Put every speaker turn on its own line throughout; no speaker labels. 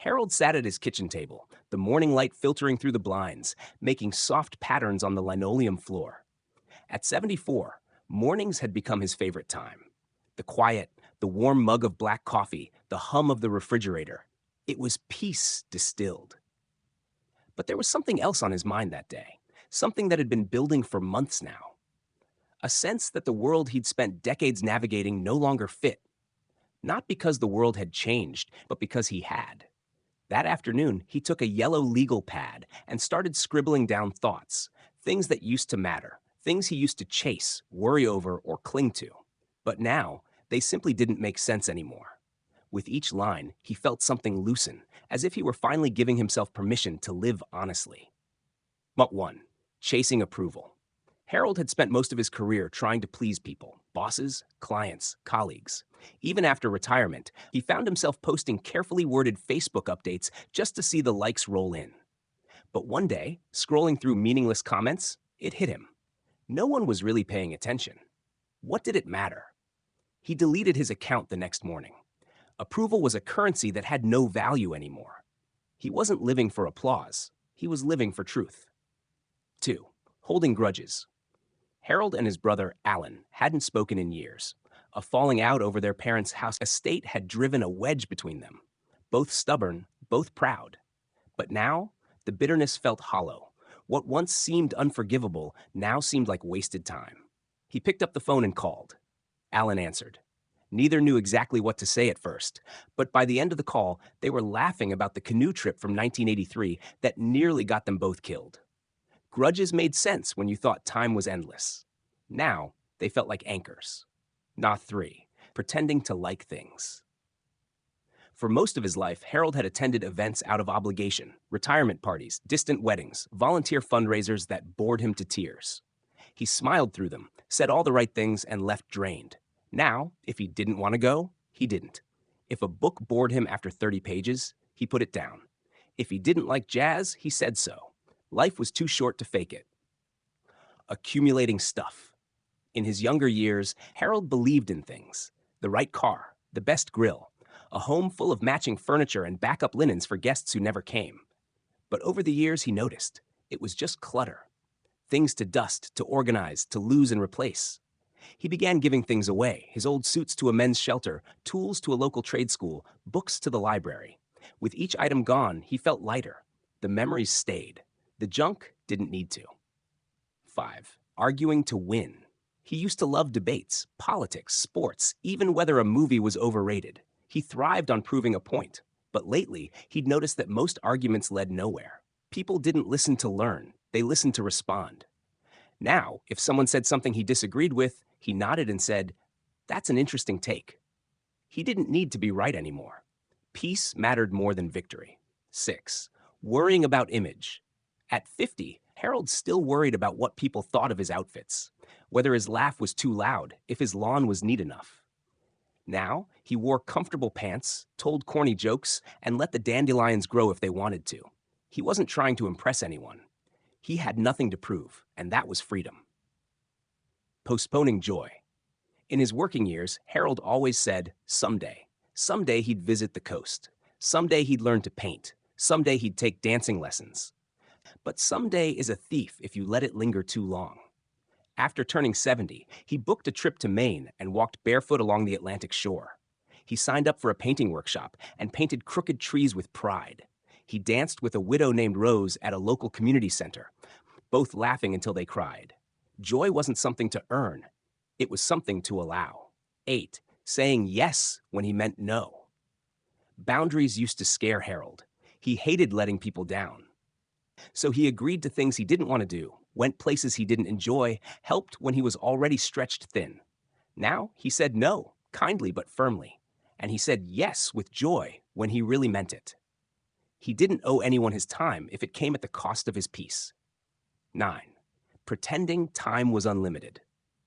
Harold sat at his kitchen table, the morning light filtering through the blinds, making soft patterns on the linoleum floor. At 74, mornings had become his favorite time. The quiet, the warm mug of black coffee, the hum of the refrigerator. It was peace distilled. But there was something else on his mind that day, something that had been building for months now. A sense that the world he'd spent decades navigating no longer fit. Not because the world had changed, but because he had. That afternoon, he took a yellow legal pad and started scribbling down thoughts, things that used to matter, things he used to chase, worry over, or cling to. But now, they simply didn't make sense anymore. With each line, he felt something loosen, as if he were finally giving himself permission to live honestly. But 1. Chasing approval. Harold had spent most of his career trying to please people, bosses, clients, colleagues. Even after retirement, he found himself posting carefully worded Facebook updates just to see the likes roll in. But one day, scrolling through meaningless comments, it hit him. No one was really paying attention. What did it matter? He deleted his account the next morning. Approval was a currency that had no value anymore. He wasn't living for applause. He was living for truth. 2. Holding grudges. Harold and his brother, Alan, hadn't spoken in years. A falling out over their parents' house estate had driven a wedge between them. Both stubborn, both proud. But now, the bitterness felt hollow. What once seemed unforgivable now seemed like wasted time. He picked up the phone and called. Alan answered. Neither knew exactly what to say at first, but by the end of the call, they were laughing about the canoe trip from 1983 that nearly got them both killed. Grudges made sense when you thought time was endless. Now, they felt like anchors. Not 3. Pretending to like things. For most of his life, Harold had attended events out of obligation, retirement parties, distant weddings, volunteer fundraisers that bored him to tears. He smiled through them, said all the right things, and left drained. Now, if he didn't want to go, he didn't. If a book bored him after 30 pages, he put it down. If he didn't like jazz, he said so. Life was too short to fake it. Accumulating stuff. In his younger years, Harold believed in things. The right car, the best grill, a home full of matching furniture and backup linens for guests who never came. But over the years, he noticed it was just clutter. Things to dust, to organize, to lose and replace. He began giving things away, his old suits to a men's shelter, tools to a local trade school, books to the library. With each item gone, he felt lighter. The memories stayed. The junk didn't need to. 5. Arguing to win. He used to love debates, politics, sports, even whether a movie was overrated. He thrived on proving a point. But lately, he'd noticed that most arguments led nowhere. People didn't listen to learn. They listened to respond. Now, if someone said something he disagreed with, he nodded and said, "That's an interesting take." He didn't need to be right anymore. Peace mattered more than victory. 6. Worrying about image. At 50, Harold still worried about what people thought of his outfits, whether his laugh was too loud, if his lawn was neat enough. Now, he wore comfortable pants, told corny jokes, and let the dandelions grow if they wanted to. He wasn't trying to impress anyone. He had nothing to prove, and that was freedom. Postponing joy. In his working years, Harold always said, someday. Someday he'd visit the coast. Someday he'd learn to paint. Someday he'd take dancing lessons. But someday is a thief if you let it linger too long. After turning 70, he booked a trip to Maine and walked barefoot along the Atlantic shore. He signed up for a painting workshop and painted crooked trees with pride. He danced with a widow named Rose at a local community center, both laughing until they cried. Joy wasn't something to earn. It was something to allow. 8. Saying yes when he meant no. Boundaries used to scare Harold. He hated letting people down. So he agreed to things he didn't want to do, went places he didn't enjoy, helped when he was already stretched thin. Now he said no, kindly but firmly. And he said yes with joy when he really meant it. He didn't owe anyone his time if it came at the cost of his peace. 9. Pretending time was unlimited.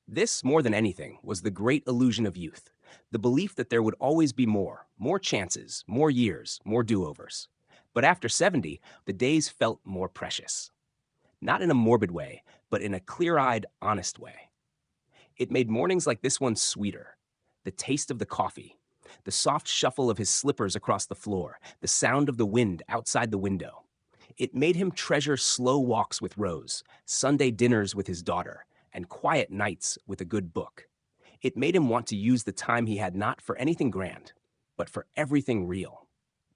This, more than anything, was the great illusion of youth, the belief that there would always be more chances, more years, more do-overs. But after 70, the days felt more precious. Not in a morbid way, but in a clear-eyed, honest way. It made mornings like this one sweeter. The taste of the coffee, the soft shuffle of his slippers across the floor, the sound of the wind outside the window. It made him treasure slow walks with Rose, Sunday dinners with his daughter, and quiet nights with a good book. It made him want to use the time he had not for anything grand, but for everything real.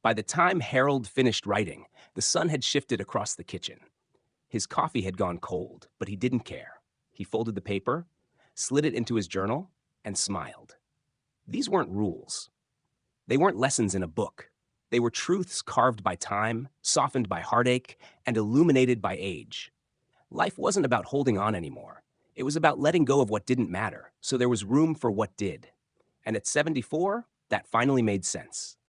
By the time Harold finished writing, the sun had shifted across the kitchen. His coffee had gone cold, but he didn't care. He folded the paper, slid it into his journal, and smiled. These weren't rules. They weren't lessons in a book. They were truths carved by time, softened by heartache, and illuminated by age. Life wasn't about holding on anymore. It was about letting go of what didn't matter, so there was room for what did. And at 74, that finally made sense.